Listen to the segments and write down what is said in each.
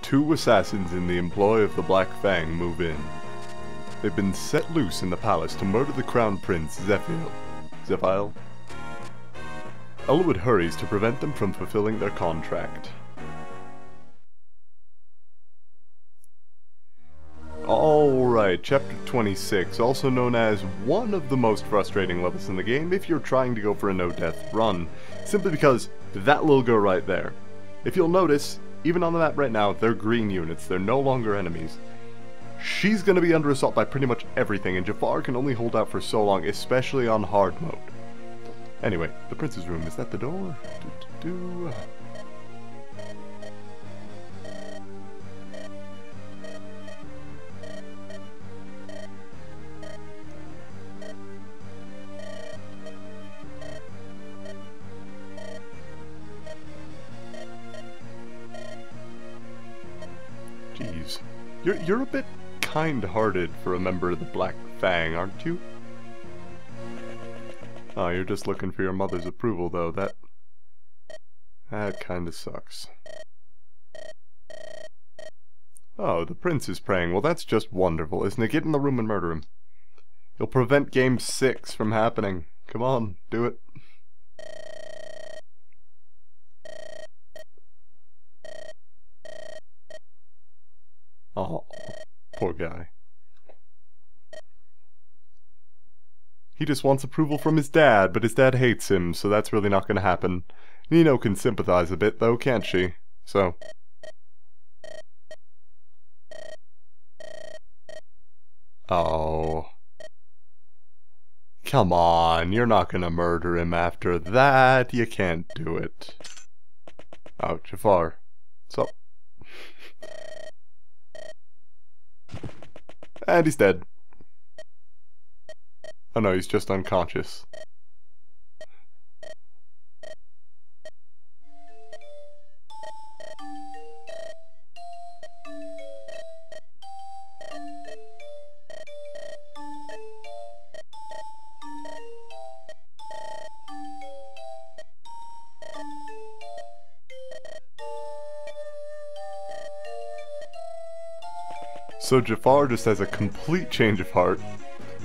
Two assassins in the employ of the Black Fang move in. They've been set loose in the palace to murder the Crown Prince, Zephiel. Elwood hurries to prevent them from fulfilling their contract. Alright, Chapter 26, also known as one of the most frustrating levels in the game if you're trying to go for a no-death run, simply because that little girl right there. If you'll notice, even on the map right now, they're green units, they're no longer enemies. She's gonna be under assault by pretty much everything, and Jaffar can only hold out for so long, especially on hard mode. Anyway, the prince's room, is that the door? Jeez. You're a bit kind-hearted for a member of the Black Fang, aren't you? Oh, you're just looking for your mother's approval, though. That kinda sucks. Oh, the prince is praying. Well, that's just wonderful, isn't it? Get in the room and murder him. You'll prevent Game 6 from happening. Come on, do it. Oh, poor guy. He just wants approval from his dad, but his dad hates him, so that's really not gonna happen. Nino can sympathize a bit, though, can't she? So... Oh... Come on, you're not gonna murder him after that. You can't do it. Oh, Jaffar. So... And he's dead. Oh no, he's just unconscious. So Jaffar just has a complete change of heart,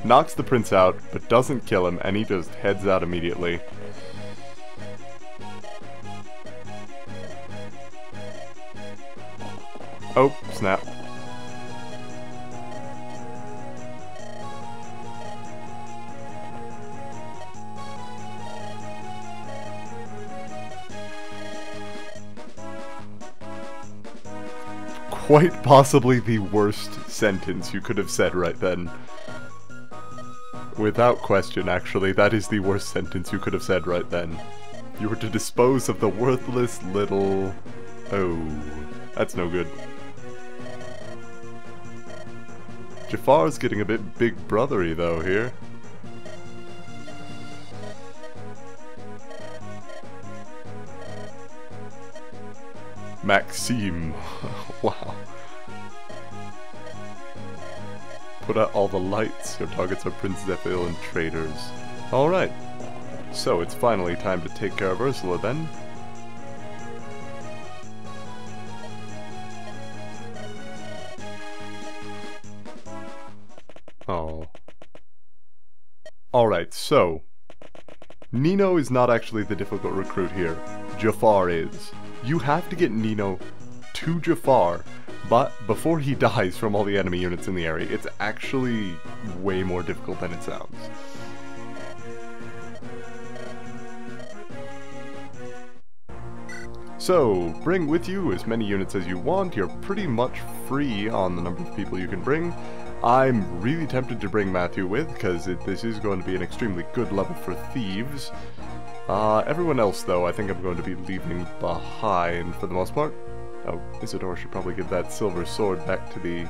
knocks the prince out, but doesn't kill him, and he just heads out immediately. Oh, snap. Quite possibly the worst sentence you could have said right then. Without question, actually, that is the worst sentence you could have said right then. You were to dispose of the worthless little... Oh, that's no good. Jaffar's getting a bit big brothery though here. Maxime. Wow. Put out all the lights. Your targets are Prince Zephiel and traitors. Alright. So it's finally time to take care of Ursula then. Oh. Alright, so... Nino is not actually the difficult recruit here. Jaffar is. You have to get Nino to Jaffar, but before he dies from all the enemy units in the area. It's actually way more difficult than it sounds. So, bring with you as many units as you want. You're pretty much free on the number of people you can bring. I'm really tempted to bring Matthew with, because this is going to be an extremely good level for thieves. Everyone else, though, I think I'm going to be leaving behind for the most part. Oh, Isidore should probably give that silver sword back to the...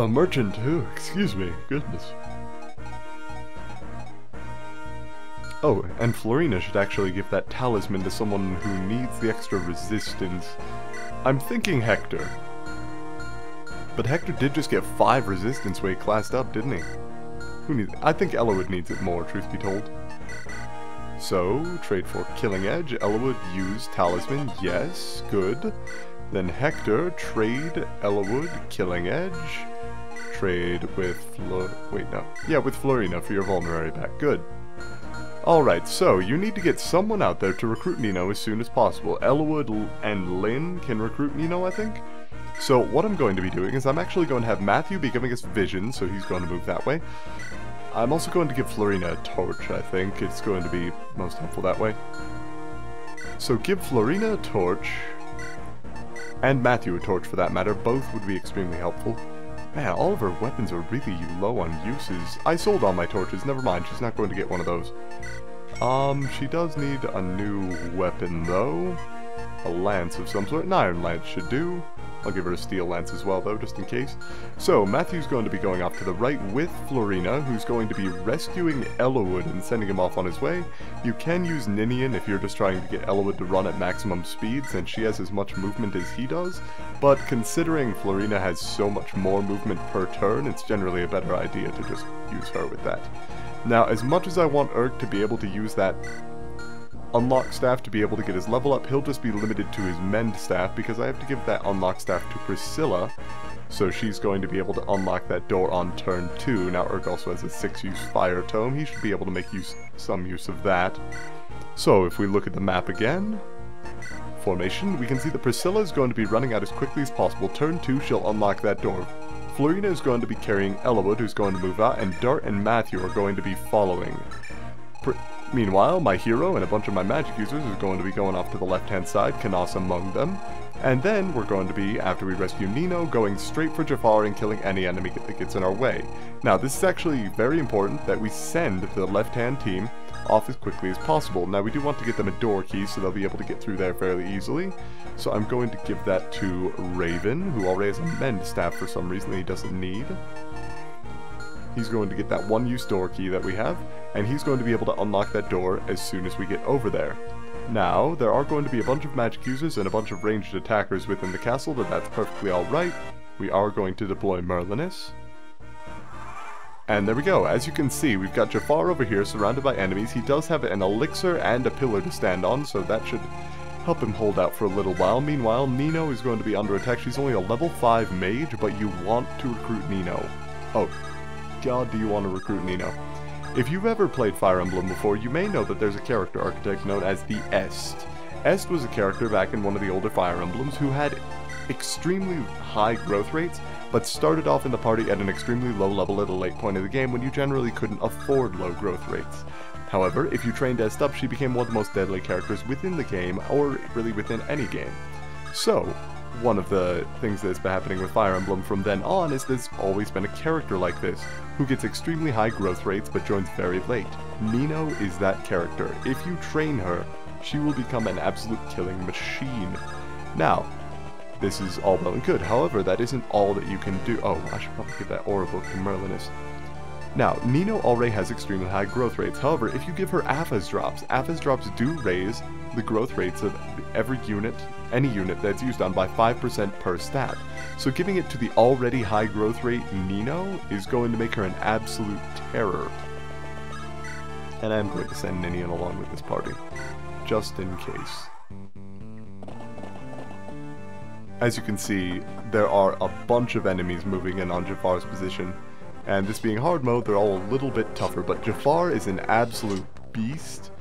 merchant. Oh, excuse me. Goodness. Oh, and Florina should actually give that talisman to someone who needs the extra resistance. I'm thinking Hector. But Hector did just get 5 resistance when he classed up, didn't he? Who needs it? I think Elwood needs it more, truth be told. So, trade for Killing Edge, Ellawood, use Talisman, yes, good. Then Hector, trade Ellawood, Killing Edge, trade with with Florina for your Vulnerary back, good. Alright, so you need to get someone out there to recruit Nino as soon as possible. Ellawood and Lynn can recruit Nino, I think? So what I'm going to be doing is I'm actually going to have Matthew be giving us vision, so he's going to move that way. I'm also going to give Florina a torch, I think. It's going to be most helpful that way. So give Florina a torch, and Matthew a torch for that matter. Both would be extremely helpful. Man, all of her weapons are really low on uses. I sold all my torches, never mind, she's not going to get one of those. She does need a new weapon though. A lance of some sort. An iron lance should do. I'll give her a steel lance as well though, just in case. So, Matthew's going to be going off to the right with Florina, who's going to be rescuing Ellawood and sending him off on his way. You can use Ninian if you're just trying to get Ellawood to run at maximum speed, since she has as much movement as he does. But considering Florina has so much more movement per turn, it's generally a better idea to just use her with that. Now, as much as I want Urk to be able to use that unlock staff to be able to get his level up, he'll just be limited to his mend staff because I have to give that unlock staff to Priscilla, so she's going to be able to unlock that door on turn 2. Now Urk also has a 6-use fire tome, he should be able to make some use of that. So if we look at the map again, formation, we can see that Priscilla is going to be running out as quickly as possible. Turn 2 she'll unlock that door. Florina is going to be carrying Ellawood, who's going to move out, and Dart and Matthew are going to be following. Meanwhile, my hero and a bunch of my magic users is going to be going off to the left-hand side, Canas among them. And then we're going to be, after we rescue Nino, going straight for Jaffar and killing any enemy that gets in our way. Now, this is actually very important that we send the left-hand team off as quickly as possible. Now, we do want to get them a door key, so they'll be able to get through there fairly easily. So I'm going to give that to Raven, who already has a mend staff for some reason that he doesn't need. He's going to get that one-use door key that we have, and he's going to be able to unlock that door as soon as we get over there. Now, there are going to be a bunch of magic users and a bunch of ranged attackers within the castle, but that's perfectly alright. We are going to deploy Merlinus. And there we go. As you can see, we've got Jaffar over here surrounded by enemies. He does have an elixir and a pillar to stand on, so that should help him hold out for a little while. Meanwhile, Nino is going to be under attack. She's only a level 5 mage, but you want to recruit Nino. Oh, God, do you want to recruit Nino? If you've ever played Fire Emblem before, you may know that there's a character archetype known as the Est. Est was a character back in one of the older Fire Emblems who had extremely high growth rates, but started off in the party at an extremely low level at a late point of the game when you generally couldn't afford low growth rates. However, if you trained Est up, she became one of the most deadly characters within the game, or really within any game. So, one of the things that's been happening with Fire Emblem from then on is there's always been a character like this, who gets extremely high growth rates but joins very late. Nino is that character. If you train her, she will become an absolute killing machine. Now, this is all well and good, however, that isn't all that you can do. Oh, I should probably give that aura book to Merlinus. Now, Nino already has extremely high growth rates, however, if you give her Apha's drops do raise the growth rates of every unit, any unit that's used on by 5% per stat. So giving it to the already high growth rate Nino is going to make her an absolute terror. And I'm going to send Ninian along with this party, just in case. As you can see, there are a bunch of enemies moving in on Jaffar's position. And this being hard mode, they're all a little bit tougher, but Jaffar is an absolute beast.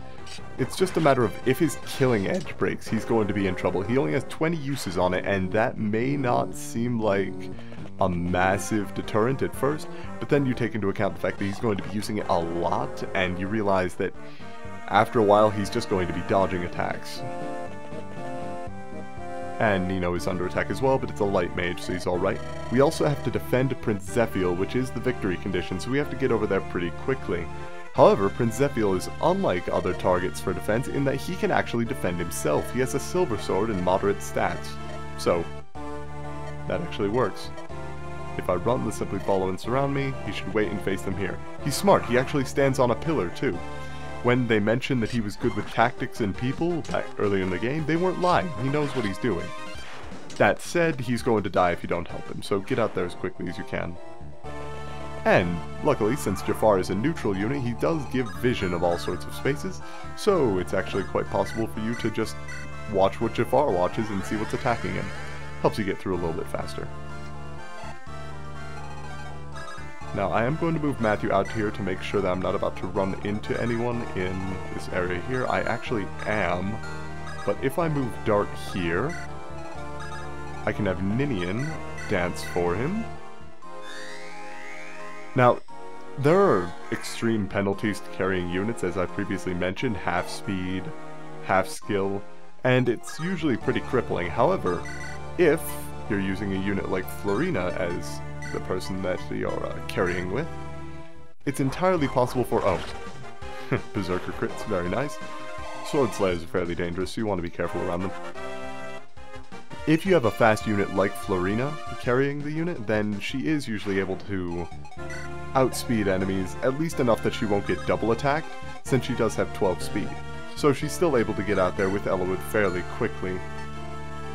It's just a matter of if his killing edge breaks, he's going to be in trouble. He only has 20 uses on it, and that may not seem like a massive deterrent at first, but then you take into account the fact that he's going to be using it a lot, and you realize that after a while he's just going to be dodging attacks. And Nino is under attack as well, but it's a light mage, so he's alright. We also have to defend Prince Zephiel, which is the victory condition, so we have to get over there pretty quickly. However, Prince Zephiel is unlike other targets for defense in that he can actually defend himself. He has a silver sword and moderate stats. So, that actually works. If I run the Simply Follow and Surround Me, he should wait and face them here. He's smart, he actually stands on a pillar too. When they mentioned that he was good with tactics and people back earlier in the game, they weren't lying. He knows what he's doing. That said, he's going to die if you don't help him, so get out there as quickly as you can. And luckily, since Jaffar is a neutral unit, he does give vision of all sorts of spaces, so it's actually quite possible for you to just watch what Jaffar watches and see what's attacking him. Helps you get through a little bit faster. Now, I am going to move Matthew out here to make sure that I'm not about to run into anyone in this area here. I actually am, but if I move Dart here, I can have Ninian dance for him. Now, there are extreme penalties to carrying units, as I previously mentioned, half speed, half skill, and it's usually pretty crippling. However, if you're using a unit like Florina as the person that you're carrying with, it's entirely possible for... oh, Berserker crits, very nice. Sword Slayers are fairly dangerous, so you want to be careful around them. If you have a fast unit like Florina carrying the unit, then she is usually able to outspeed enemies, at least enough that she won't get double attacked, since she does have 12 speed. So she's still able to get out there with Elowood fairly quickly.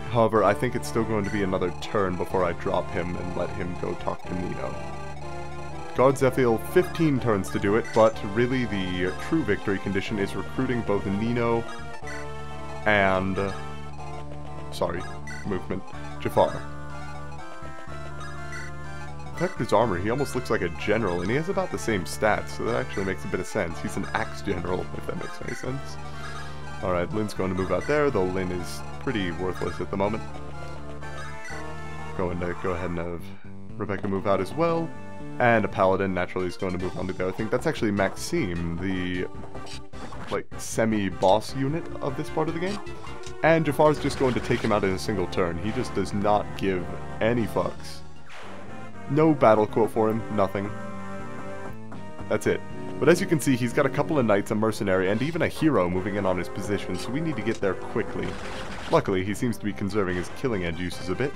However, I think it's still going to be another turn before I drop him and let him go talk to Nino. Guard Zephiel, 15 turns to do it, but really the true victory condition is recruiting both Nino and... Jaffar. Check his armor, he almost looks like a general, and he has about the same stats, so that actually makes a bit of sense. He's an axe general, if that makes any sense. Alright, Lynn's going to move out there, though Lynn is pretty worthless at the moment. Going to go ahead and have Rebecca move out as well. And a paladin naturally is going to move on to the other thing. That's actually Maxime, the like semi-boss unit of this part of the game. And Jaffar's just going to take him out in a single turn. He just does not give any fucks. No battle quote for him, nothing. That's it. But as you can see, he's got a couple of knights, a mercenary, and even a hero moving in on his position, so we need to get there quickly. Luckily, he seems to be conserving his killing edge uses a bit.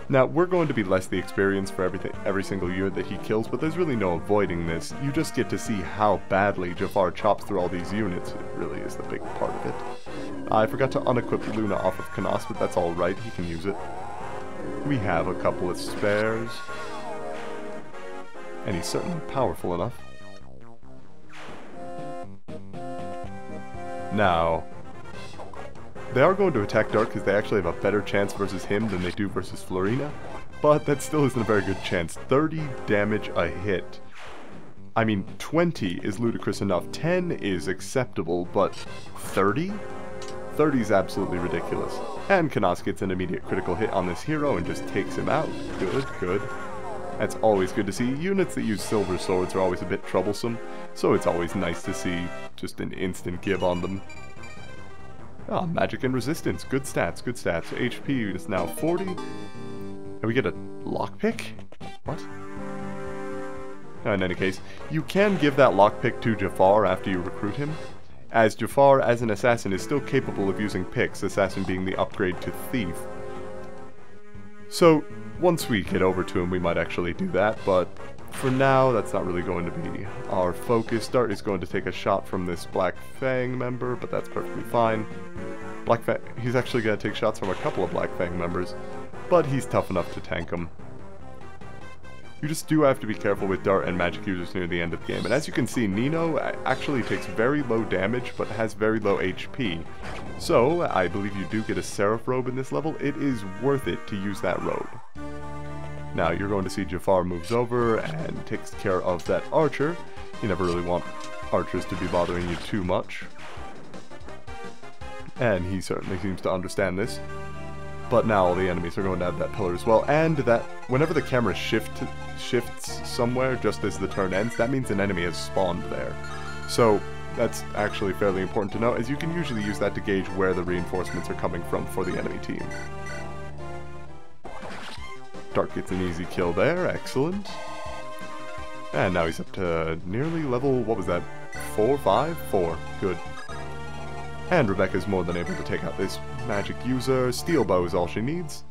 Now, we're going to be less the experience for every single unit that he kills, but there's really no avoiding this. You just get to see how badly Jaffar chops through all these units. It really is the big part of it. I forgot to unequip Luna off of Canas, but that's alright, he can use it. We have a couple of spares. And he's certainly powerful enough. Now, they are going to attack Dart because they actually have a better chance versus him than they do versus Florina, but that still isn't a very good chance. 30 damage a hit. I mean, 20 is ludicrous enough. 10 is acceptable, but 30? 30 is absolutely ridiculous. And Canas gets an immediate critical hit on this hero and just takes him out. Good, good. That's always good to see. Units that use silver swords are always a bit troublesome, so it's always nice to see just an instant give on them. Ah, magic and resistance. Good stats, good stats. HP is now 40. And we get a lockpick? What? In any case, you can give that lockpick to Jaffar after you recruit him, as Jaffar, as an assassin, is still capable of using picks, assassin being the upgrade to thief. So, once we get over to him, we might actually do that, but for now, that's not really going to be our focus. Dart is going to take a shot from this Black Fang member, but that's perfectly fine. He's actually going to take shots from a couple of Black Fang members, but he's tough enough to tank them. You just do have to be careful with Dart and magic users near the end of the game. And as you can see, Nino actually takes very low damage, but has very low HP. So, I believe you do get a Seraph robe in this level. It is worth it to use that robe. Now, you're going to see Jaffar moves over and takes care of that archer. You never really want archers to be bothering you too much. And he certainly seems to understand this. But now all the enemies are going to have that pillar as well, and that whenever the camera shifts somewhere just as the turn ends, that means an enemy has spawned there. So that's actually fairly important to know, as you can usually use that to gauge where the reinforcements are coming from for the enemy team. Dart gets an easy kill there, excellent. And now he's up to nearly level, what was that, 4, 5? 4, good. And Rebecca's more than able to take out this magic user. Steel bow is all she needs.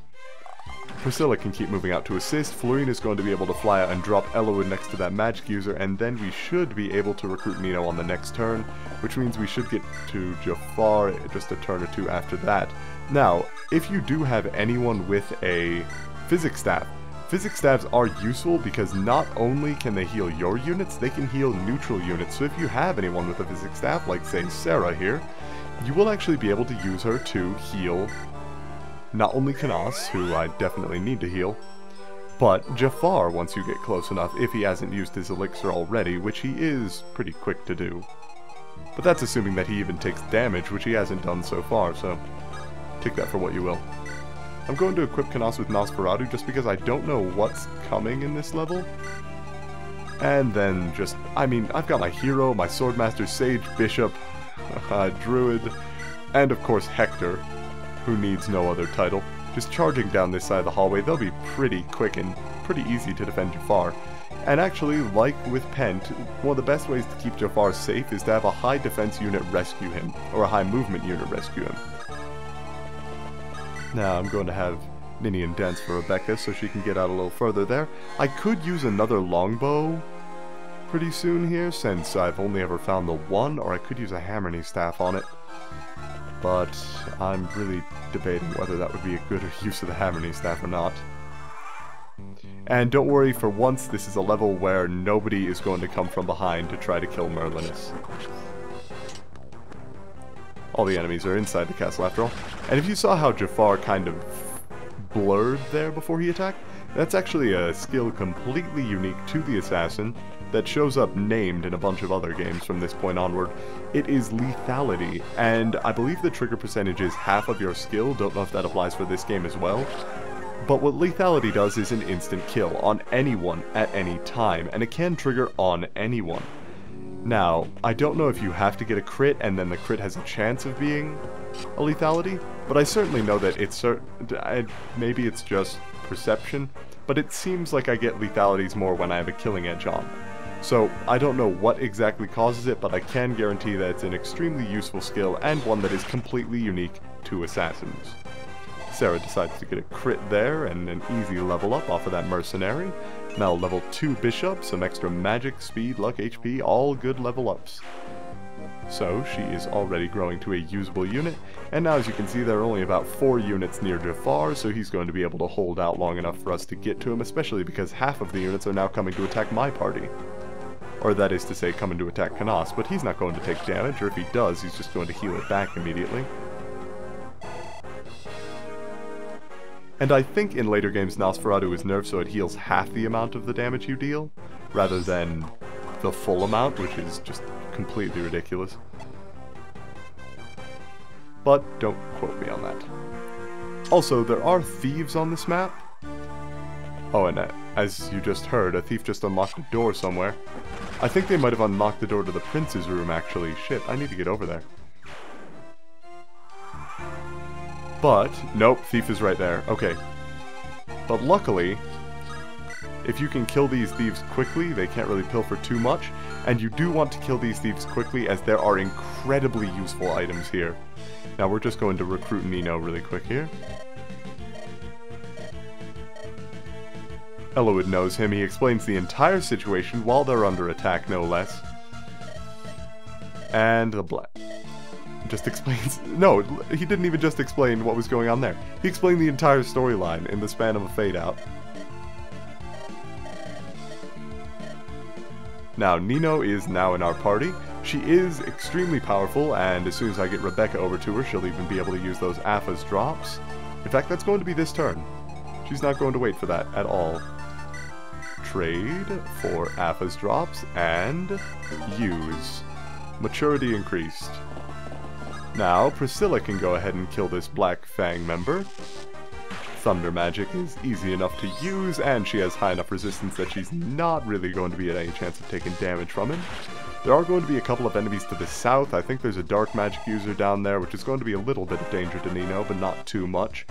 Priscilla can keep moving out to assist. Florina's going to be able to fly out and drop Elowood next to that magic user, and then we should be able to recruit Nino on the next turn, which means we should get to Jaffar just a turn or two after that. Now, if you do have anyone with a physics staff, Physics stabs are useful because not only can they heal your units, they can heal neutral units. So if you have anyone with a physics stab, like say Sarah here, you will actually be able to use her to heal not only Kanas, who I definitely need to heal, but Jaffar once you get close enough, if he hasn't used his elixir already, which he is pretty quick to do. But that's assuming that he even takes damage, which he hasn't done so far, so take that for what you will. I'm going to equip Kanas with Nosferatu just because I don't know what's coming in this level. And then just, I mean, I've got my hero, my swordmaster, sage, bishop, druid, and of course Hector, who needs no other title. Just charging down this side of the hallway, they'll be pretty quick and pretty easy to defend Jaffar. And actually, like with Pent, one of the best ways to keep Jaffar safe is to have a high defense unit rescue him, or a high movement unit rescue him. Now I'm going to have Ninian dance for Rebecca so she can get out a little further there. I could use another longbow pretty soon here, since I've only ever found the one, or I could use a Hammerknee staff on it. But I'm really debating whether that would be a good use of the Hammerknee staff or not. And don't worry, for once this is a level where nobody is going to come from behind to try to kill Merlinus. All the enemies are inside the castle after all. And if you saw how Jaffar kind of blurred there before he attacked, that's actually a skill completely unique to the assassin that shows up named in a bunch of other games from this point onward. It is lethality, and I believe the trigger percentage is half of your skill. Don't know if that applies for this game as well. But what lethality does is an instant kill on anyone at any time, and it can trigger on anyone. Now, I don't know if you have to get a crit and then the crit has a chance of being a lethality, but I certainly know that it's maybe it's just perception, but it seems like I get lethalities more when I have a killing edge on. So, I don't know what exactly causes it, but I can guarantee that it's an extremely useful skill and one that is completely unique to assassins. Sarah decides to get a crit there and an easy level up off of that mercenary. Now level 2 bishop, some extra magic, speed, luck, HP, all good level ups. So she is already growing to a usable unit, and now as you can see there are only about 4 units near Jaffar, so he's going to be able to hold out long enough for us to get to him, especially because half of the units are now coming to attack my party. Or that is to say, coming to attack Kanas, but he's not going to take damage, or if he does, he's just going to heal it back immediately. And I think in later games Nosferatu is nerfed so it heals half the amount of the damage you deal, rather than the full amount, which is just completely ridiculous. But don't quote me on that. Also, there are thieves on this map. Oh, and as you just heard, a thief just unlocked a door somewhere. I think they might have unlocked the door to the prince's room, actually. Shit, I need to get over there. But, nope, thief is right there. Okay. But luckily, if you can kill these thieves quickly, they can't really pilfer too much. And you do want to kill these thieves quickly, as there are incredibly useful items here. Now we're just going to recruit Nino really quick here. Eloyd knows him. He explains the entire situation while they're under attack, no less. And the black just explains... No, he didn't even just explain what was going on there. He explained the entire storyline in the span of a fade out. Now, Nino is now in our party. She is extremely powerful, and as soon as I get Rebecca over to her, she'll even be able to use those Apha's drops. In fact, that's going to be this turn. She's not going to wait for that at all. Trade for Apha's drops, and use. Maturity increased. Now, Priscilla can go ahead and kill this Black Fang member. Thunder magic is easy enough to use, and she has high enough resistance that she's not really going to be at any chance of taking damage from him. There are going to be a couple of enemies to the south. I think there's a dark magic user down there, which is going to be a little bit of danger to Nino, but not too much.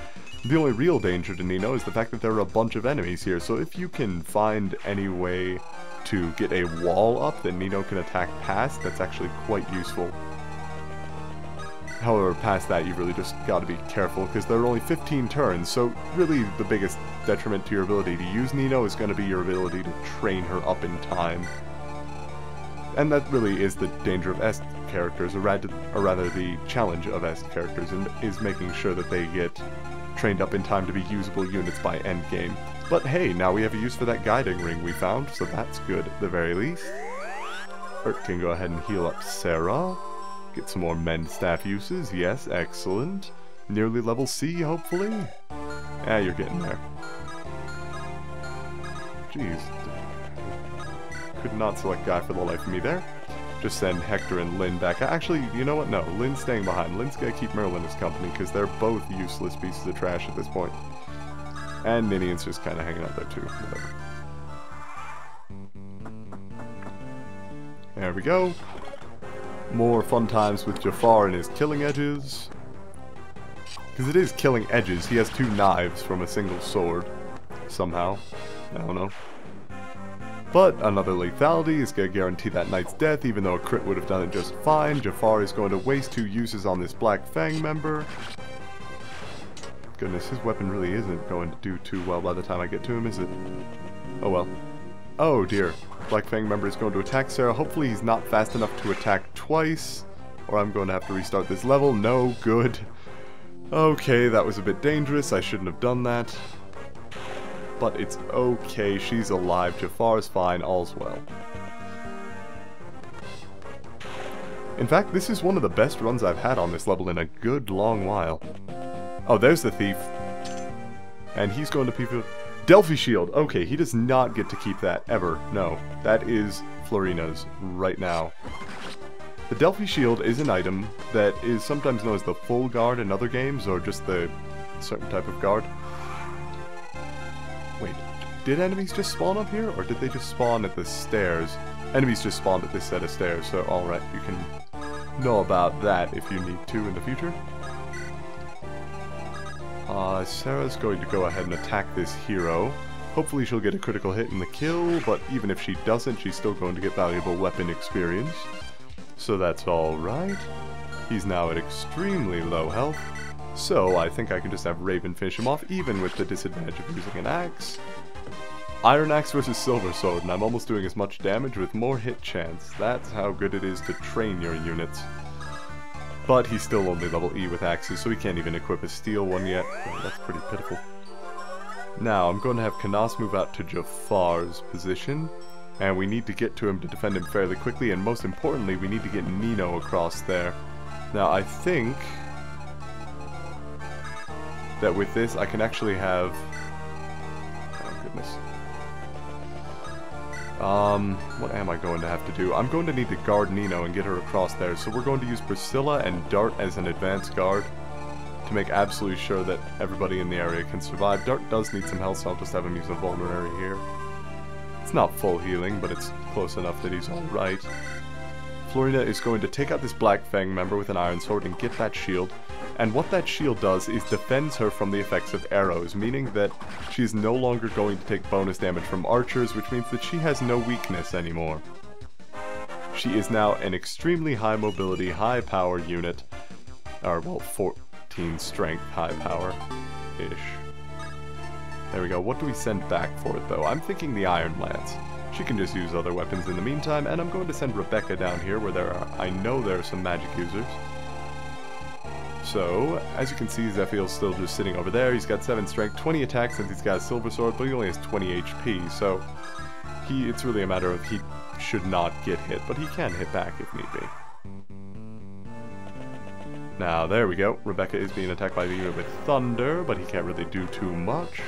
The only real danger to Nino is the fact that there are a bunch of enemies here, so if you can find any way to get a wall up that Nino can attack past, that's actually quite useful. However, past that, you've really just got to be careful, because there are only 15 turns, so really the biggest detriment to your ability to use Nino is going to be your ability to train her up in time. And that really is the danger of Est characters, or rather the challenge of Est characters, and is making sure that they get trained up in time to be usable units by endgame. But hey, now we have a use for that guiding ring we found, so that's good at the very least. Ert can go ahead and heal up Sarah. Get some more mend staff uses, yes, excellent. Nearly level C, hopefully? Yeah, you're getting there. Jeez. Could not select Guy for the life of me there. Just send Hector and Lynn back. Actually, you know what? No, Lynn's staying behind. Lynn's gonna keep Merlin as company, because they're both useless pieces of trash at this point. And Ninian's just kind of hanging out there too. Whatever. There we go. More fun times with Jaffar and his killing edges. Because it is killing edges. He has 2 knives from a single sword. Somehow. I don't know. But another lethality is going to guarantee that knight's death, even though a crit would have done it just fine. Jaffar is going to waste 2 uses on this Black Fang member. Goodness, his weapon really isn't going to do too well by the time I get to him, is it? Oh well. Oh dear. Black Fang member is going to attack Sarah. Hopefully he's not fast enough to attack twice, or I'm going to have to restart this level. No, good. Okay, that was a bit dangerous. I shouldn't have done that. But it's okay. She's alive. Jaffar's fine. All's well. In fact, this is one of the best runs I've had on this level in a good long while. Oh, there's the thief. And he's going to people... Delphi Shield! Okay, he does not get to keep that, ever. No. That is Florina's right now. The Delphi Shield is an item that is sometimes known as the full guard in other games, or just the certain type of guard. Wait, did enemies just spawn up here, or did they just spawn at the stairs? Enemies just spawned at this set of stairs, so alright, you can know about that if you need to in the future. Sarah's going to go ahead and attack this hero. Hopefully she'll get a critical hit in the kill, but even if she doesn't, she's still going to get valuable weapon experience. So that's alright. He's now at extremely low health, so I think I can just have Raven finish him off, even with the disadvantage of using an axe. Iron Axe versus Silver Sword, and I'm almost doing as much damage with more hit chance. That's how good it is to train your units. But he's still only level E with axes, so he can't even equip a steel one yet. Oh, that's pretty pitiful. Now, I'm going to have Kanas move out to Jaffar's position, and we need to get to him to defend him fairly quickly, and most importantly, we need to get Nino across there. Now, I think that with this, I can actually have... Oh, goodness. What am I going to have to do? I'm going to need to guard Nino and get her across there, so we're going to use Priscilla and Dart as an advanced guard to make absolutely sure that everybody in the area can survive. Dart does need some health, so I'll just have him use a vulnerary here. It's not full healing, but it's close enough that he's alright. Florina is going to take out this Black Fang member with an iron sword and get that shield. And what that shield does is defends her from the effects of arrows, meaning that she is no longer going to take bonus damage from archers, which means that she has no weakness anymore. She is now an extremely high mobility, high power unit. Or, well, 14 strength, high power-ish. There we go. What do we send back for it, though? I'm thinking the Iron Lance. She can just use other weapons in the meantime, and I'm going to send Rebecca down here where I know there are some magic users. So, as you can see, Zephiel's still just sitting over there. He's got 7 strength, 20 attack since he's got a silver sword, but he only has 20 HP, so it's really a matter of he should not get hit, but he can hit back if need be. Now, there we go. Rebecca is being attacked by the unit with thunder, but he can't really do too much.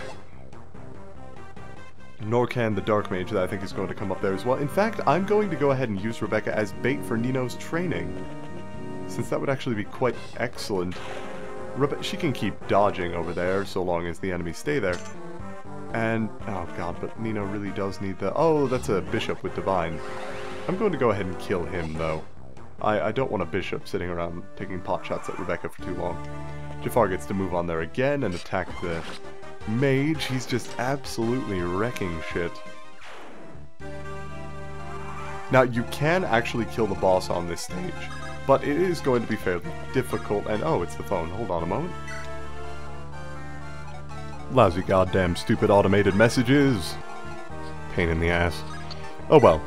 Nor can the Dark Mage that I think is going to come up there as well. In fact, I'm going to go ahead and use Rebecca as bait for Nino's training, since that would actually be quite excellent. She can keep dodging over there so long as the enemies stay there. And, oh god, but Nino really does need the... Oh, that's a bishop with divine. I'm going to go ahead and kill him, though. I don't want a bishop sitting around taking pot shots at Rebecca for too long. Jaffar gets to move on there again and attack the mage. He's just absolutely wrecking shit. Now, you can actually kill the boss on this stage, but it is going to be fairly difficult, and oh, it's the phone. Hold on a moment. Lousy goddamn stupid automated messages. Pain in the ass. Oh well.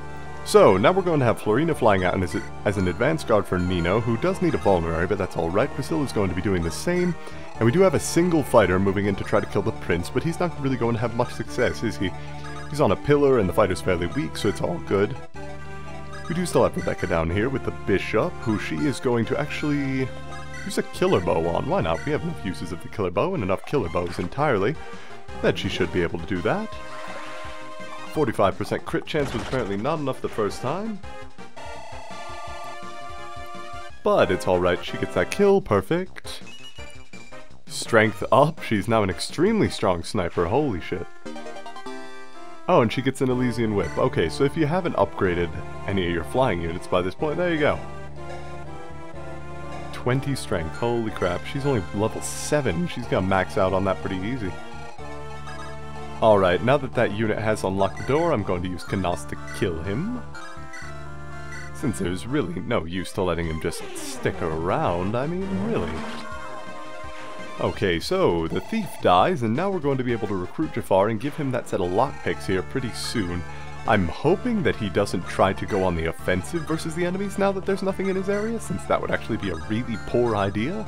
So, now we're going to have Florina flying out as an advanced guard for Nino, who does need a vulnerary, but that's alright. Priscilla's going to be doing the same. And we do have a single fighter moving in to try to kill the prince, but he's not really going to have much success, is he? He's on a pillar, and the fighter's fairly weak, so it's all good. We do still have Rebecca down here with the bishop, who she is going to actually use a killer bow on. Why not? We have enough uses of the killer bow and enough killer bows entirely that she should be able to do that. 45% crit chance was apparently not enough the first time. But it's alright, she gets that kill, perfect. Strength up, she's now an extremely strong sniper, holy shit. Oh, and she gets an Elysian Whip. Okay, so if you haven't upgraded any of your flying units by this point, there you go. 20 strength, holy crap, she's only level 7, she's gonna max out on that pretty easy. Alright, now that that unit has unlocked the door, I'm going to use Canas to kill him. Since there's really no use to letting him just stick around, I mean, really. Okay, so the thief dies, and now we're going to be able to recruit Jaffar and give him that set of lockpicks here pretty soon. I'm hoping that he doesn't try to go on the offensive versus the enemies now that there's nothing in his area, since that would actually be a really poor idea.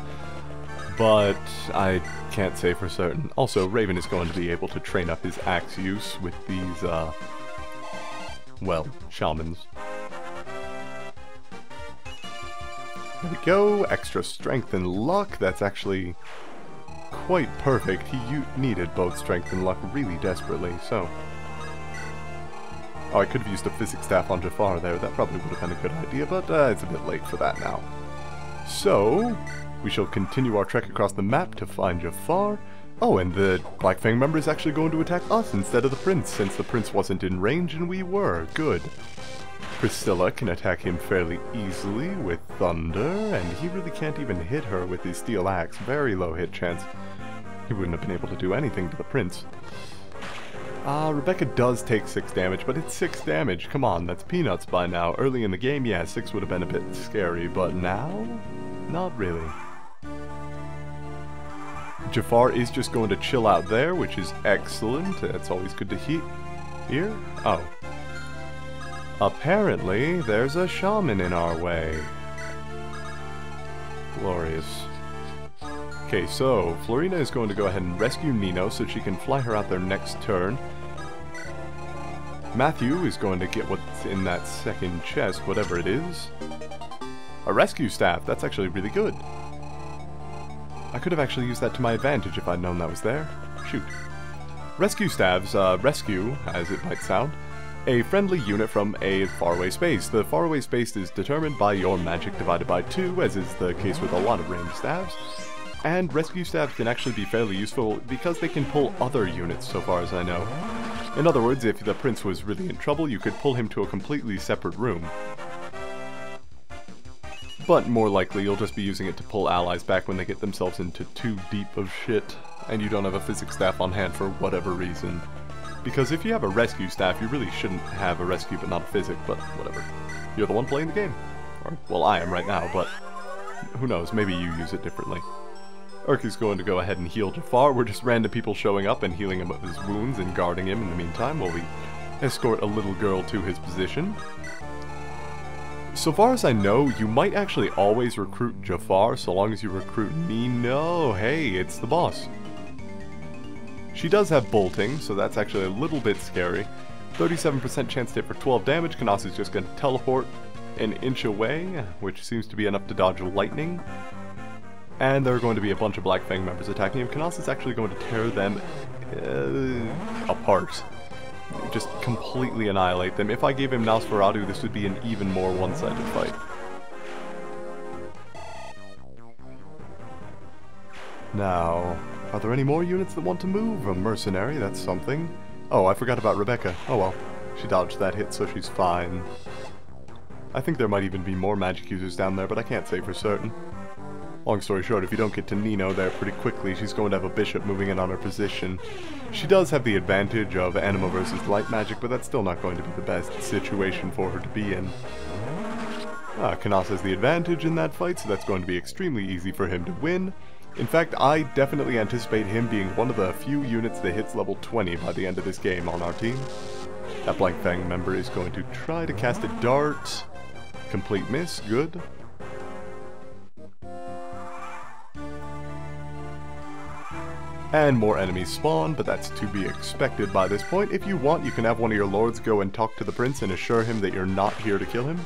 But I can't say for certain. Also, Raven is going to be able to train up his axe use with these, well, shamans. There we go, extra strength and luck, that's actually quite perfect. He needed both strength and luck really desperately, so... Oh, I could have used a physics staff on Jaffar there, that probably would have been a good idea, but it's a bit late for that now. So, we shall continue our trek across the map to find Jaffar. Oh, and the Black Fang member is actually going to attack us instead of the prince, since the prince wasn't in range and we were. Good. Priscilla can attack him fairly easily with thunder, and he really can't even hit her with his steel axe. Very low hit chance. He wouldn't have been able to do anything to the prince. Rebecca does take 6 damage, but it's 6 damage. Come on, that's peanuts by now. Early in the game, yeah, 6 would have been a bit scary, but now? Not really. Jaffar is just going to chill out there, which is excellent. That's always good to hear. Oh. Apparently, there's a shaman in our way. Glorious. Okay, so, Florina is going to go ahead and rescue Nino so she can fly her out there next turn. Matthew is going to get what's in that second chest, whatever it is. A rescue staff, that's actually really good. I could have actually used that to my advantage if I'd known that was there. Shoot. Rescue staffs, rescue, as it might sound, a friendly unit from a faraway space. The faraway space is determined by your magic divided by 2, as is the case with a lot of ranged staffs. And rescue staffs can actually be fairly useful because they can pull other units, so far as I know. In other words, if the prince was really in trouble, you could pull him to a completely separate room. But more likely, you'll just be using it to pull allies back when they get themselves into too deep of shit, and you don't have a physics staff on hand for whatever reason. Because if you have a rescue staff, you really shouldn't have a rescue but not a physic, but whatever. You're the one playing the game. Or, well, I am right now, but who knows, maybe you use it differently. Urk is going to go ahead and heal Jaffar. We're just random people showing up and healing him of his wounds and guarding him in the meantime while we escort a little girl to his position. So far as I know, you might actually always recruit Jaffar so long as you recruit Nino. Hey, it's the boss. She does have bolting, so that's actually a little bit scary. 37% chance to hit for 12 damage. Canas is just going to teleport an inch away, which seems to be enough to dodge lightning. And there are going to be a bunch of Black Fang members attacking him. Canas is actually going to tear them apart. Just completely annihilate them. If I gave him Nosferatu, this would be an even more one-sided fight. Now, are there any more units that want to move? A mercenary, that's something. Oh, I forgot about Rebecca. Oh well, she dodged that hit, so she's fine. I think there might even be more magic users down there, but I can't say for certain. Long story short, if you don't get to Nino there pretty quickly, she's going to have a bishop moving in on her position. She does have the advantage of anima versus light magic, but that's still not going to be the best situation for her to be in. Canas has the advantage in that fight, so that's going to be extremely easy for him to win. In fact, I definitely anticipate him being one of the few units that hits level 20 by the end of this game on our team. That Blank Fang member is going to try to cast a dart. Complete miss, good. And more enemies spawn, but that's to be expected by this point. If you want, you can have one of your lords go and talk to the prince and assure him that you're not here to kill him.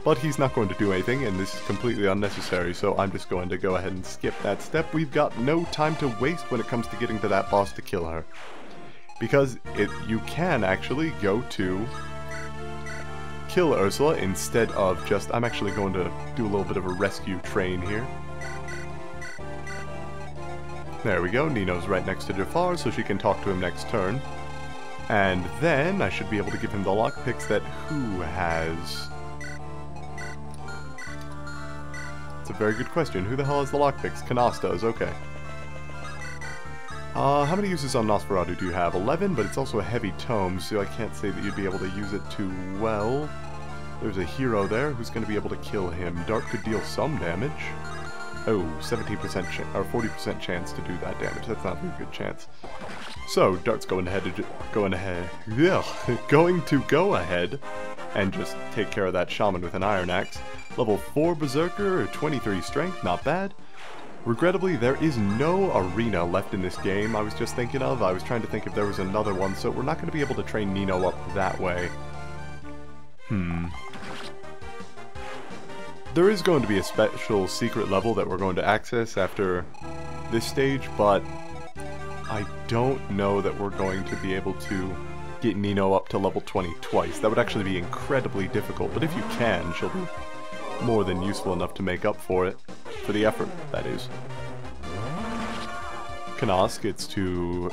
But he's not going to do anything, and this is completely unnecessary, so I'm just going to go ahead and skip that step. We've got no time to waste when it comes to getting to that boss to kill her. Because you can actually go to kill Ursula instead of just... I'm actually going to do a little bit of a rescue train here. There we go, Nino's right next to Jaffar, so she can talk to him next turn. And then I should be able to give him the lockpicks that who has... That's a very good question. Who the hell has the lockpicks? Canas does, okay. How many uses on Nosferatu do you have? 11, but it's also a heavy tome, so I can't say that you'd be able to use it too well. There's a hero there who's going to be able to kill him. Dart could deal some damage. Oh, 17% or 40% chance to do that damage. That's not a very good chance. So, Dart's going to go ahead and just take care of that shaman with an iron axe. Level 4 berserker, 23 strength, not bad. Regrettably, there is no arena left in this game. I was just thinking of. I was trying to think if there was another one, so we're not going to be able to train Nino up that way. There is going to be a special secret level that we're going to access after this stage, but I don't know that we're going to be able to get Nino up to level 20 twice. That would actually be incredibly difficult, but if you can, she'll be more than useful enough to make up for it. For the effort, that is. Canas gets to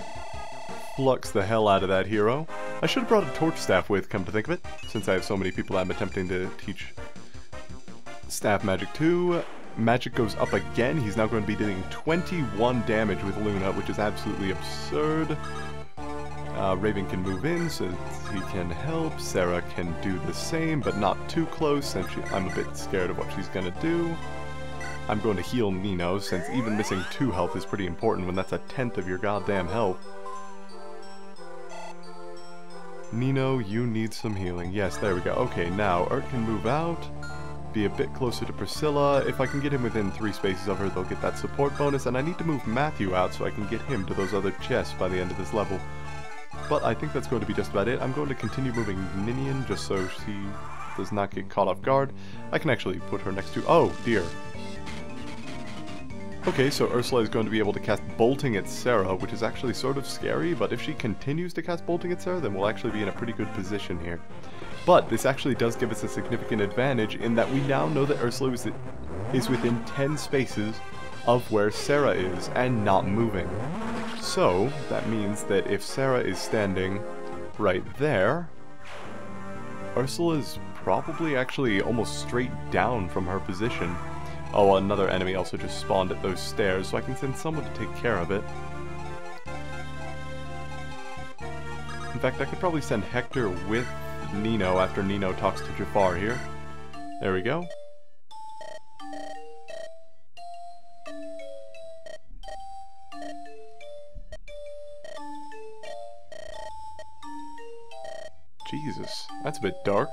flux the hell out of that hero. I should have brought a torch staff with, come to think of it, since I have so many people I'm attempting to teach staff magic to. Magic goes up again. He's now going to be doing 21 damage with Luna, which is absolutely absurd. Raven can move in so he can help. Sarah can do the same, but not too close, and I'm a bit scared of what she's going to do. I'm going to heal Nino, since even missing 2 health is pretty important when that's a 10th of your goddamn health. Nino, you need some healing. Yes, there we go. Okay, now Urt can move out, be a bit closer to Priscilla. If I can get him within 3 spaces of her, they'll get that support bonus, and I need to move Matthew out so I can get him to those other chests by the end of this level. But I think that's going to be just about it. I'm going to continue moving Ninian just so she does not get caught off guard. I can actually put her next to... Oh, dear. Okay, so Ursula is going to be able to cast Bolting at Sarah, which is actually sort of scary, but if she continues to cast Bolting at Sarah, then we'll actually be in a pretty good position here. But this actually does give us a significant advantage in that we now know that Ursula is within 10 spaces of where Sarah is, and not moving. So, that means that if Sarah is standing right there, Ursula is probably actually almost straight down from her position. Oh, another enemy also just spawned at those stairs, so I can send someone to take care of it. In fact, I could probably send Hector with Nino after Nino talks to Jaffar here. There we go. Jesus, that's a bit dark.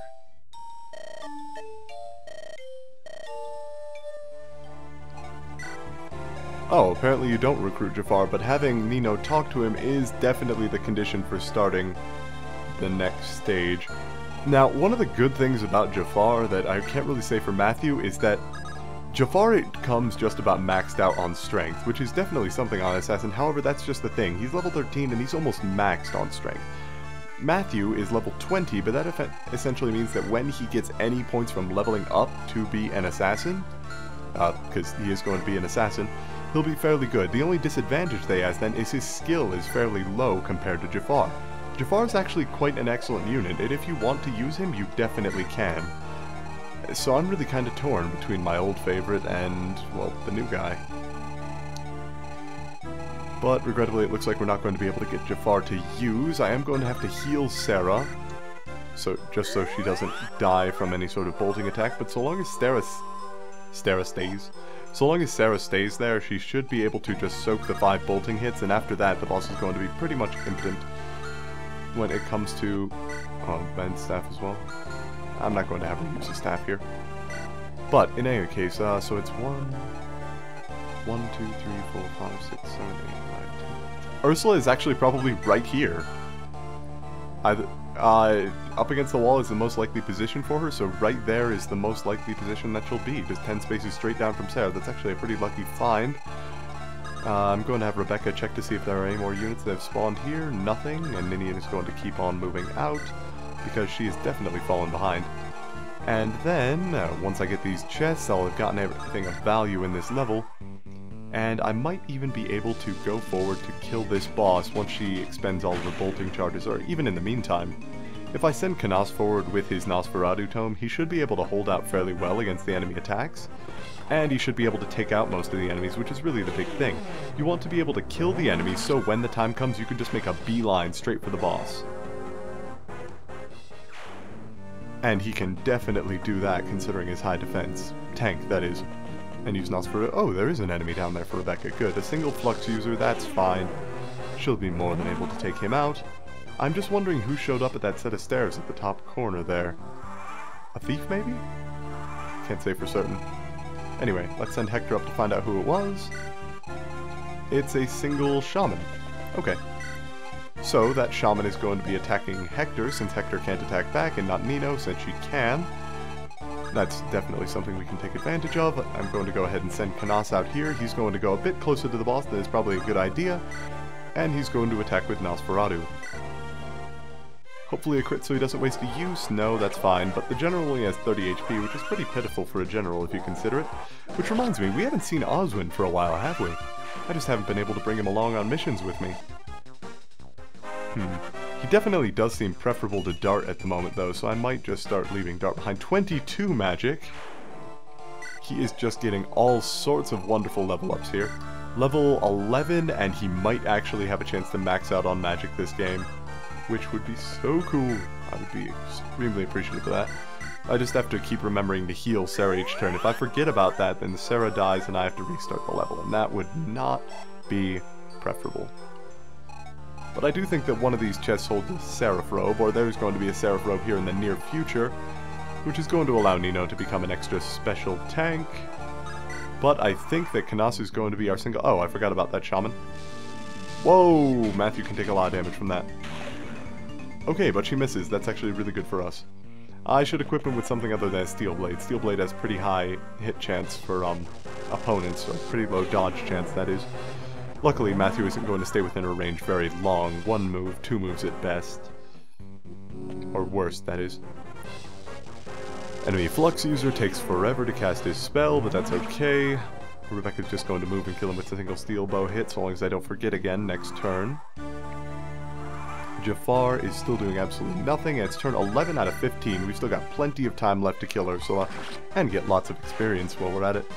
Oh, apparently you don't recruit Jaffar, but having Nino talk to him is definitely the condition for starting the next stage. Now, one of the good things about Jaffar that I can't really say for Matthew is that Jaffar comes just about maxed out on strength, which is definitely something on Assassin. However, that's just the thing. He's level 13 and he's almost maxed on strength. Matthew is level 20, but that essentially means that when he gets any points from leveling up to be an assassin, because he is going to be an assassin, he'll be fairly good. The only disadvantage they has then is his skill is fairly low compared to Jaffar. Jaffar is actually quite an excellent unit, and if you want to use him, you definitely can. So I'm really kind of torn between my old favorite and, well, the new guy. But regrettably, it looks like we're not going to be able to get Jaffar to use. I am going to have to heal Sarah, just so she doesn't die from any sort of bolting attack. But so long as Sarah stays there, she should be able to just soak the 5 bolting hits, and after that, the boss is going to be pretty much impotent when it comes to Oh, and staff as well. I'm not going to have her use a staff here. But, in any case, so it's 1, 2, 3, 4, 5, 6, 7, 8, 9, 10. Ursula is actually probably right here. Up against the wall is the most likely position for her, so right there is the most likely position that she'll be. Just 10 spaces straight down from Sarah. That's actually a pretty lucky find. I'm going to have Rebecca check to see if there are any more units that have spawned here. Nothing, and Ninian is going to keep on moving out, because she has definitely fallen behind. And then, once I get these chests, I'll have gotten everything of value in this level, and I might even be able to go forward to kill this boss once she expends all of her bolting charges, or even in the meantime. If I send Kanas forward with his Nosferatu tome, he should be able to hold out fairly well against the enemy attacks, and he should be able to take out most of the enemies, which is really the big thing. You want to be able to kill the enemies so when the time comes you can just make a beeline straight for the boss. And he can definitely do that considering his high defense. Tank, that is. And use Nosferatu. Oh, there is an enemy down there for Rebecca. Good. A single flux user, that's fine. She'll be more than able to take him out. I'm just wondering who showed up at that set of stairs at the top corner there. A thief, maybe? Can't say for certain. Anyway, let's send Hector up to find out who it was. It's a single shaman. Okay. So, that shaman is going to be attacking Hector, since Hector can't attack back, and not Nino, since she can. That's definitely something we can take advantage of. I'm going to go ahead and send Kanas out here. He's going to go a bit closer to the boss, that is probably a good idea. And he's going to attack with Nosferatu. Hopefully a crit so he doesn't waste a use. No, that's fine, but the general only has 30 HP, which is pretty pitiful for a general if you consider it. Which reminds me, we haven't seen Oswin for a while, have we? I just haven't been able to bring him along on missions with me. He definitely does seem preferable to Dart at the moment though, so I might just start leaving Dart behind. 22 magic! He is just getting all sorts of wonderful level ups here. Level 11, and he might actually have a chance to max out on magic this game. Which would be so cool. I would be extremely appreciative of that. I just have to keep remembering to heal Sarah each turn. If I forget about that, then Sarah dies and I have to restart the level, and that would not be preferable. But I do think that one of these chests holds a Seraph Robe, or there's going to be a Seraph Robe here in the near future, which is going to allow Nino to become an extra special tank. But I think that Kanas is going to be our single... Oh, I forgot about that shaman. Whoa! Matthew can take a lot of damage from that. Okay, but she misses. That's actually really good for us. I should equip him with something other than Steel Blade. Steel Blade has pretty high hit chance for opponents, or pretty low dodge chance, that is. Luckily, Matthew isn't going to stay within her range very long. 1 move, 2 moves at best. Or worse, that is. Enemy Flux user takes forever to cast his spell, but that's okay. Rebecca's just going to move and kill him with a single steel bow hit, so long as I don't forget again next turn. Jaffar is still doing absolutely nothing, and it's turn 11 out of 15. We've still got plenty of time left to kill her, so and get lots of experience while we're at it.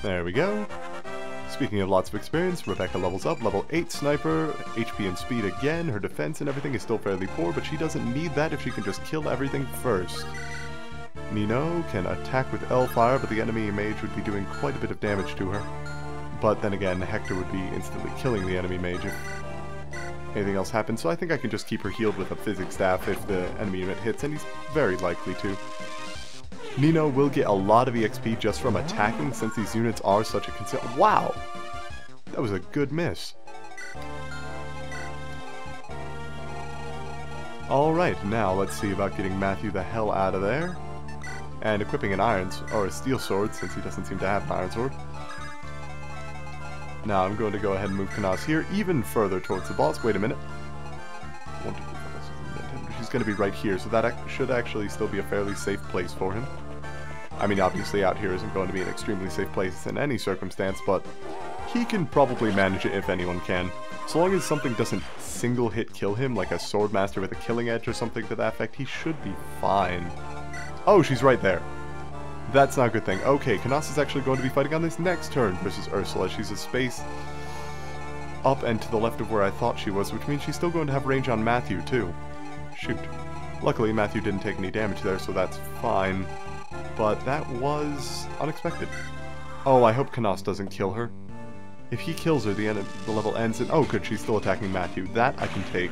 There we go. Speaking of lots of experience, Rebecca levels up, level 8 sniper, HP and speed again. Her defense and everything is still fairly poor, but she doesn't need that if she can just kill everything first. Nino can attack with L-Fire, but the enemy mage would be doing quite a bit of damage to her. But then again, Hector would be instantly killing the enemy mage if anything else happens, so I think I can just keep her healed with a physics staff if the enemy unit hits, and he's very likely to. Nino will get a lot of EXP just from attacking, since these units are such a Wow! That was a good miss. Alright, now let's see about getting Matthew the hell out of there. And equipping an or a steel sword, since he doesn't seem to have an iron sword. Now I'm going to go ahead and move Kanas here, even further towards the boss. Wait a minute. 1, 2, 3, 4, 5, 6, 7, 8, 10. She's going to be right here, so that should actually still be a fairly safe place for him. I mean, obviously out here isn't going to be an extremely safe place in any circumstance, but he can probably manage it if anyone can. So long as something doesn't single hit kill him, like a Swordmaster with a killing edge or something to that effect, he should be fine. Oh, she's right there. That's not a good thing. Okay, Kanas is actually going to be fighting on this next turn versus Ursula. She's a space up and to the left of where I thought she was, which means she's still going to have range on Matthew, too. Shoot. Luckily, Matthew didn't take any damage there, so that's fine. But that was unexpected. Oh, I hope Kanas doesn't kill her. If he kills her, the level ends, and oh good, she's still attacking Matthew. That I can take.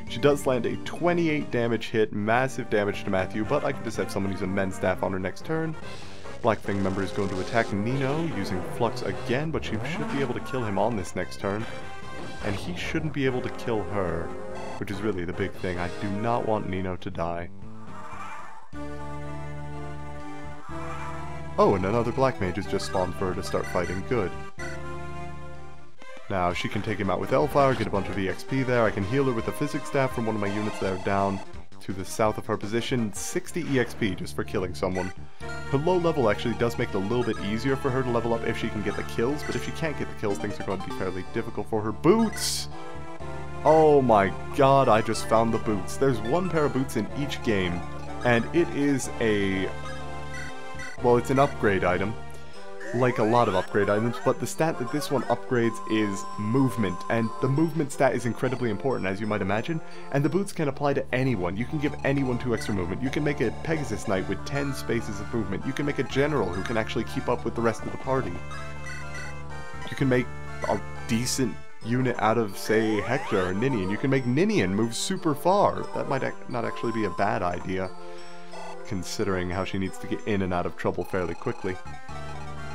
She does land a 28 damage hit, massive damage to Matthew, but I can just have someone use immense staff on her next turn. Blackfang member is going to attack Nino using Flux again, but she should be able to kill him on this next turn. And he shouldn't be able to kill her, which is really the big thing. I do not want Nino to die. Oh, and another Black Mage has just spawned for her to start fighting. Good. Now, she can take him out with Hellfire, get a bunch of EXP there. I can heal her with the Physics Staff from one of my units that are down to the south of her position. 60 EXP just for killing someone. Her low level actually does make it a little bit easier for her to level up if she can get the kills, but if she can't get the kills, things are going to be fairly difficult for her. Boots! Oh my god, I just found the boots. There's one pair of boots in each game, and it is a... well, it's an upgrade item, like a lot of upgrade items, but the stat that this one upgrades is movement, and the movement stat is incredibly important, as you might imagine, and the boots can apply to anyone. You can give anyone 2 extra movement. You can make a Pegasus Knight with 10 spaces of movement. You can make a general who can actually keep up with the rest of the party. You can make a decent unit out of, say, Hector or Ninian. You can make Ninian move super far. That might not actually be a bad idea, considering how she needs to get in and out of trouble fairly quickly.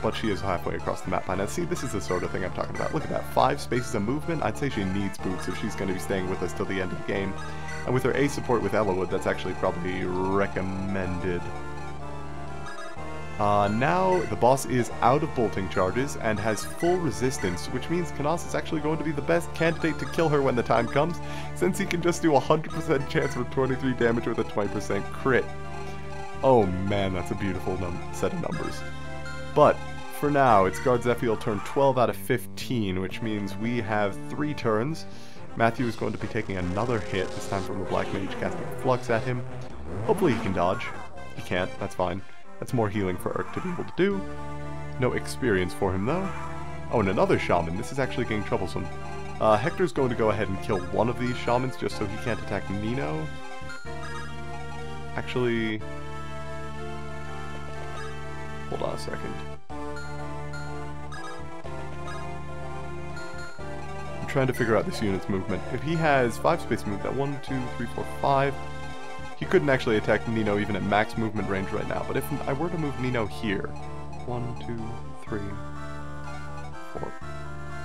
But she is halfway across the map by now. See, this is the sort of thing I'm talking about. Look at that, 5 spaces of movement. I'd say she needs boots if she's going to be staying with us till the end of the game. And with her A support with Ellawood, that's actually probably recommended. Now the boss is out of bolting charges and has full resistance, which means Kanas is actually going to be the best candidate to kill her when the time comes, since he can just do 100% chance for 23 damage with a 20% crit. Oh man, that's a beautiful set of numbers. But for now, it's guard Zephiel turn 12 out of 15, which means we have 3 turns. Matthew is going to be taking another hit, this time from the Black Mage casting Flux at him. Hopefully he can dodge. He can't, that's fine. That's more healing for Urk to be able to do. No experience for him though. Oh, and another Shaman. This is actually getting troublesome. Hector's going to go ahead and kill one of these Shamans just so he can't attack Nino. Actually... hold on a second. I'm trying to figure out this unit's movement. If he has 5 space movement, 1, 2, 3, 4, 5, he couldn't actually attack Nino even at max movement range right now. But if I were to move Nino here, 1, 2, 3, 4.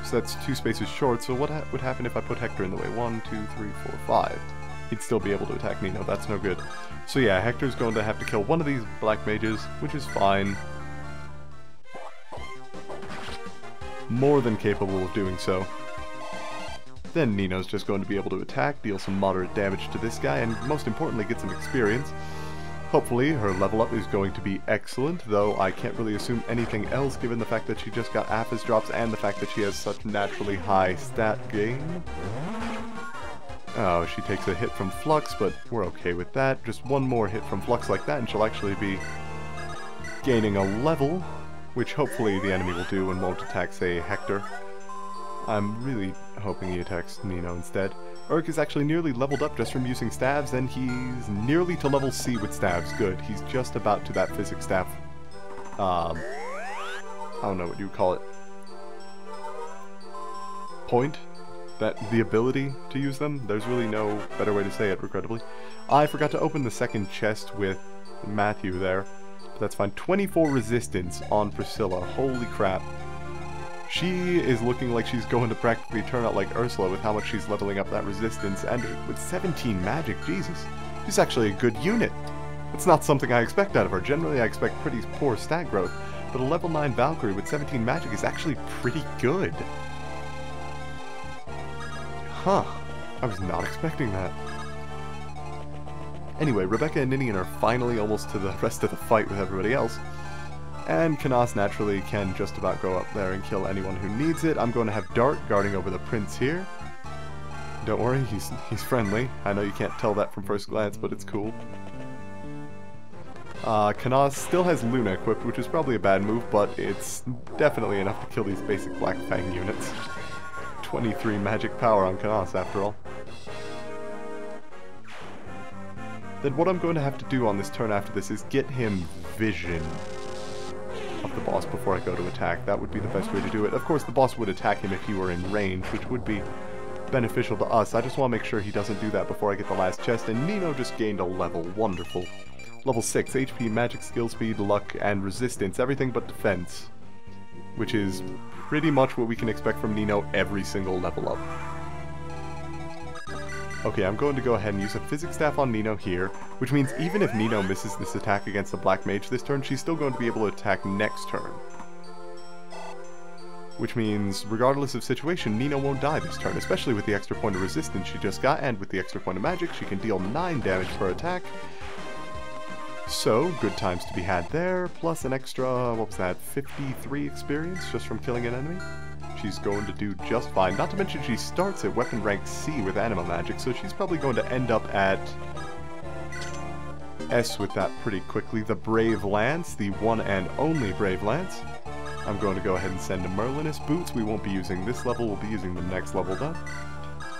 So that's 2 spaces short, so what would happen if I put Hector in the way? 1, 2, 3, 4, 5. He'd still be able to attack Nino, that's no good. So yeah, Hector's going to have to kill one of these Black Mages, which is fine. More than capable of doing so. Then Nino's just going to be able to attack, deal some moderate damage to this guy, and most importantly get some experience. Hopefully her level up is going to be excellent, though I can't really assume anything else given the fact that she just got Aphis drops and the fact that she has such naturally high stat gain. Oh, she takes a hit from Flux, but we're okay with that. Just one more hit from Flux like that and she'll actually be gaining a level, which hopefully the enemy will do and won't attack, say, Hector. I'm really hoping he attacks Nino instead. Urk is actually nearly leveled up just from using staves, and he's nearly to level C with staves. Good. He's just about to that physics staff. I don't know what you would call it. Point? The ability to use them? There's really no better way to say it, regrettably. I forgot to open the second chest with Matthew there. But that's fine. 24 resistance on Priscilla. Holy crap. She is looking like she's going to practically turn out like Ursula with how much she's leveling up that resistance, and with 17 magic, Jesus. She's actually a good unit. It's not something I expect out of her. Generally I expect pretty poor stat growth, but a level 9 Valkyrie with 17 magic is actually pretty good. Huh. I was not expecting that. Anyway, Rebecca and Ninian are finally almost to the rest of the fight with everybody else. And Kanas naturally can just about go up there and kill anyone who needs it. I'm going to have Dart guarding over the prince here. Don't worry, he's friendly. I know you can't tell that from first glance, but it's cool. Kanas still has Luna equipped, which is probably a bad move, but it's definitely enough to kill these basic Black Fang units. 23 magic power on Kanas, after all. Then what I'm going to have to do on this turn after this is get him vision of the boss before I go to attack. That would be the best way to do it. Of course, the boss would attack him if he were in range, which would be beneficial to us. I just want to make sure he doesn't do that before I get the last chest, and Nino just gained a level. Wonderful. Level 6, HP, magic, skill, speed, luck, and resistance, everything but defense. Which is pretty much what we can expect from Nino every single level up. Okay, I'm going to go ahead and use a physics staff on Nino here, which means even if Nino misses this attack against the Black Mage this turn, she's still going to be able to attack next turn. Which means, regardless of situation, Nino won't die this turn, especially with the extra point of resistance she just got, and with the extra point of magic, she can deal 9 damage per attack. So, good times to be had there, plus an extra, what was that, 53 experience just from killing an enemy? She's going to do just fine. Not to mention she starts at weapon rank C with anima magic, so she's probably going to end up at S with that pretty quickly. The Brave Lance, the one and only Brave Lance. I'm going to go ahead and send a Merlinus Boots. We won't be using this level, we'll be using the next level though.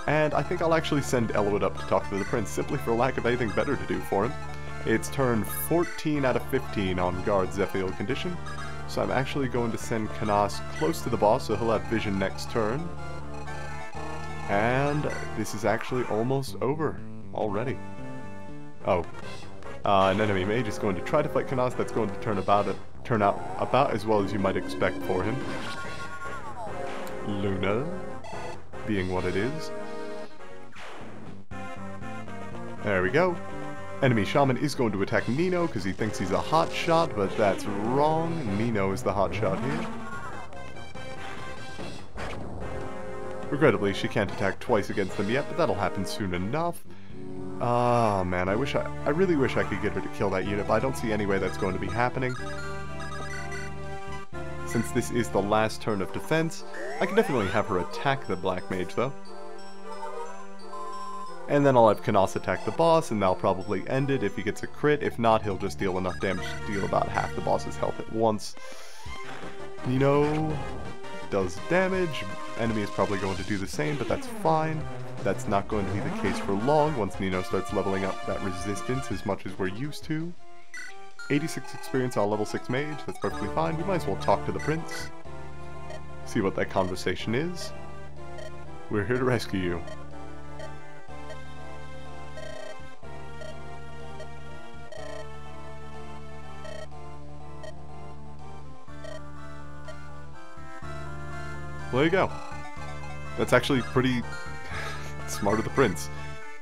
And I think I'll actually send Elwood up to talk to the Prince, simply for lack of anything better to do for him. It's turn 14 out of 15 on guard Zephiel condition, so I'm actually going to send Canas close to the boss so he'll have vision next turn. And this is actually almost over already. Oh. An enemy mage is going to try to fight Canas. That's going to turn out about as well as you might expect for him. Luna, being what it is. There we go. Enemy shaman is going to attack Nino because he thinks he's a hot shot, but that's wrong. Nino is the hot shot here. Regrettably, she can't attack twice against them yet, but that'll happen soon enough. Ah, man, I really wish I could get her to kill that unit, but I don't see any way that's going to be happening. Since this is the last turn of defense, I can definitely have her attack the Black Mage, though. And then I'll have Canas attack the boss, and that'll probably end it if he gets a crit. If not, he'll just deal enough damage to deal about half the boss's health at once. Nino does damage. Enemy is probably going to do the same, but that's fine. That's not going to be the case for long once Nino starts leveling up that resistance as much as we're used to. 86 experience on level 6 mage, that's perfectly fine. We might as well talk to the Prince. See what that conversation is. We're here to rescue you. Well, there you go. That's actually pretty smart of the Prince.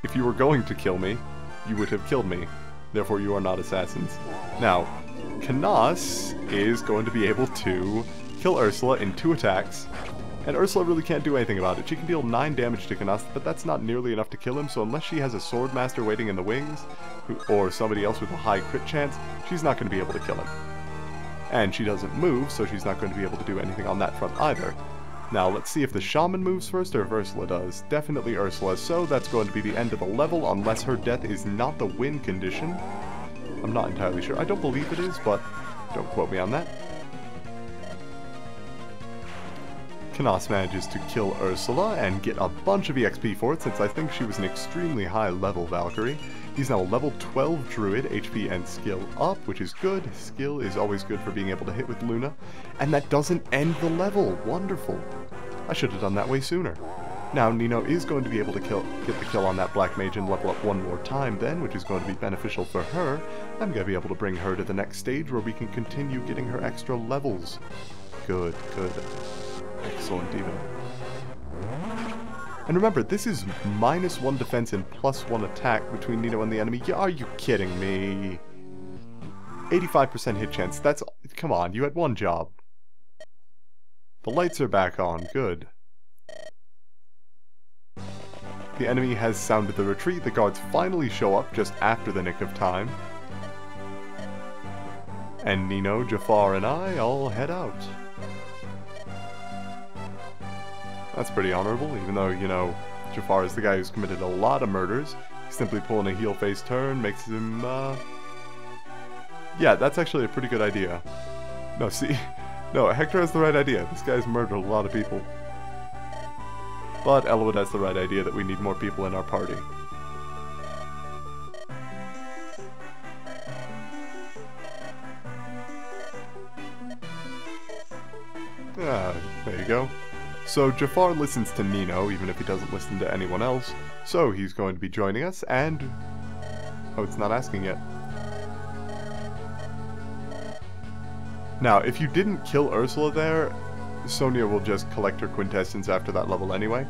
If you were going to kill me, you would have killed me. Therefore, you are not assassins. Now, Canas is going to be able to kill Ursula in 2 attacks, and Ursula really can't do anything about it. She can deal 9 damage to Canas, but that's not nearly enough to kill him, so unless she has a Swordmaster waiting in the wings, or somebody else with a high crit chance, she's not going to be able to kill him. And she doesn't move, so she's not going to be able to do anything on that front either. Now, let's see if the Shaman moves first or if Ursula does. Definitely Ursula, so that's going to be the end of the level unless her death is not the win condition. I'm not entirely sure. I don't believe it is, but don't quote me on that. Canas manages to kill Ursula and get a bunch of EXP for it, since I think she was an extremely high level Valkyrie. He's now a level 12 Druid, HP and skill up, which is good. Skill is always good for being able to hit with Luna. And that doesn't end the level. Wonderful. I should have done that way sooner. Now, Nino is going to be able to get the kill on that Black Mage and level up one more time then, which is going to be beneficial for her. I'm going to be able to bring her to the next stage where we can continue getting her extra levels. Good, good. Excellent, even. And remember, this is -1 defense and +1 attack between Nino and the enemy. Are you kidding me? 85% hit chance. That's... Come on, you had one job. The lights are back on. Good. The enemy has sounded the retreat. The guards finally show up just after the nick of time. And Nino, Jaffar, and I all head out. That's pretty honorable, even though, you know, Jaffar is the guy who's committed a lot of murders. He's simply pulling a heel-face turn makes him, Yeah, that's actually a pretty good idea. No, see? No, Hector has the right idea. This guy's murdered a lot of people. But Elwood has the right idea that we need more people in our party. Ah, there you go. So Jaffar listens to Nino, even if he doesn't listen to anyone else, so he's going to be joining us, and... oh, it's not asking yet. Now, if you didn't kill Ursula there, Sonia will just collect her quintessence after that level anyway.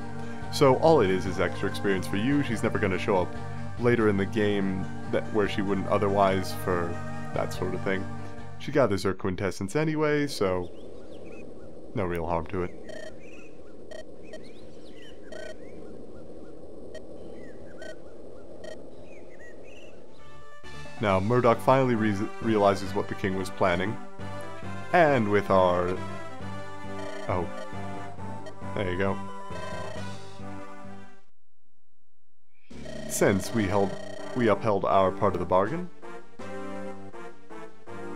So all it is extra experience for you. She's never going to show up later in the game where she wouldn't otherwise for that sort of thing. She gathers her quintessence anyway, so no real harm to it. Now, Murdoch finally realizes what the king was planning. And with our... oh. There you go. Since we upheld our part of the bargain.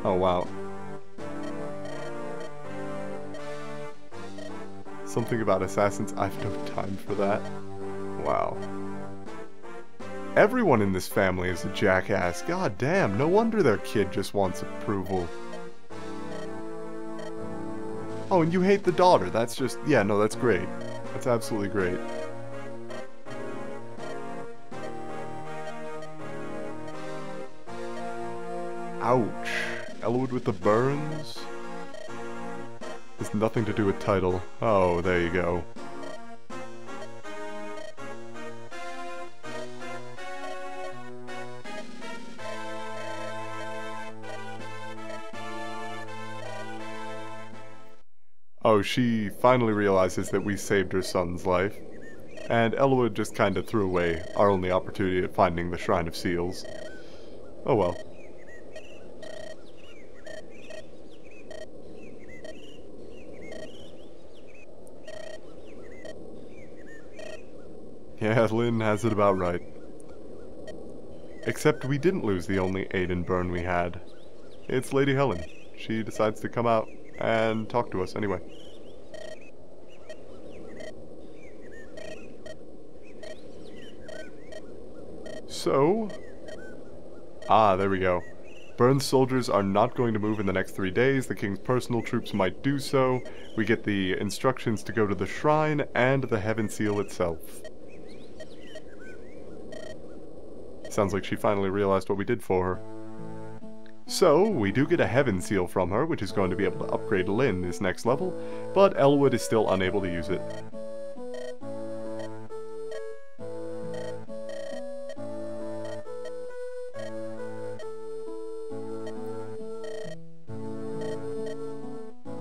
Oh, wow. Something about assassins? I have no time for that. Wow. Everyone in this family is a jackass. God damn, no wonder their kid just wants approval. Oh, and you hate the daughter. That's just... yeah, no, that's great. That's absolutely great. Ouch. Elwood with the burns? Has nothing to do with title. Oh, there you go. Oh, she finally realizes that we saved her son's life, and Elwood just kinda threw away our only opportunity at finding the Shrine of Seals. Oh well. Yeah, Lynn has it about right. Except we didn't lose the only aid and burn we had. It's Lady Helen. She decides to come out and talk to us anyway. So... ah, there we go. Burns' soldiers are not going to move in the next 3 days. The king's personal troops might do so. We get the instructions to go to the shrine and the Heaven Seal itself. Sounds like she finally realized what we did for her. So, we do get a Heaven Seal from her, which is going to be able to upgrade Lynn this next level, but Elwood is still unable to use it.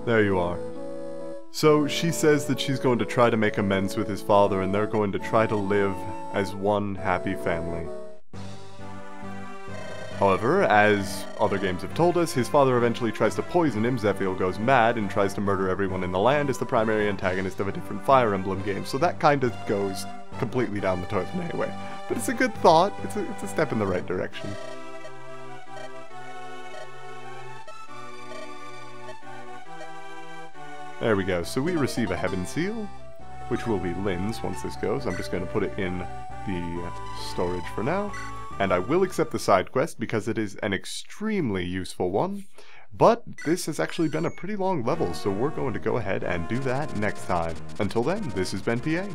There you are. So, she says that she's going to try to make amends with his father, and they're going to try to live as one happy family. However, as other games have told us, his father eventually tries to poison him, Zephiel goes mad, and tries to murder everyone in the land as the primary antagonist of a different Fire Emblem game, so that kind of goes completely down the toilet anyway. But it's a good thought, it's a step in the right direction. There we go, so we receive a Heaven Seal, which will be Lynn's once this goes. I'm just going to put it in the storage for now. And I will accept the side quest because it is an extremely useful one. But this has actually been a pretty long level, so we're going to go ahead and do that next time. Until then, this has been PA.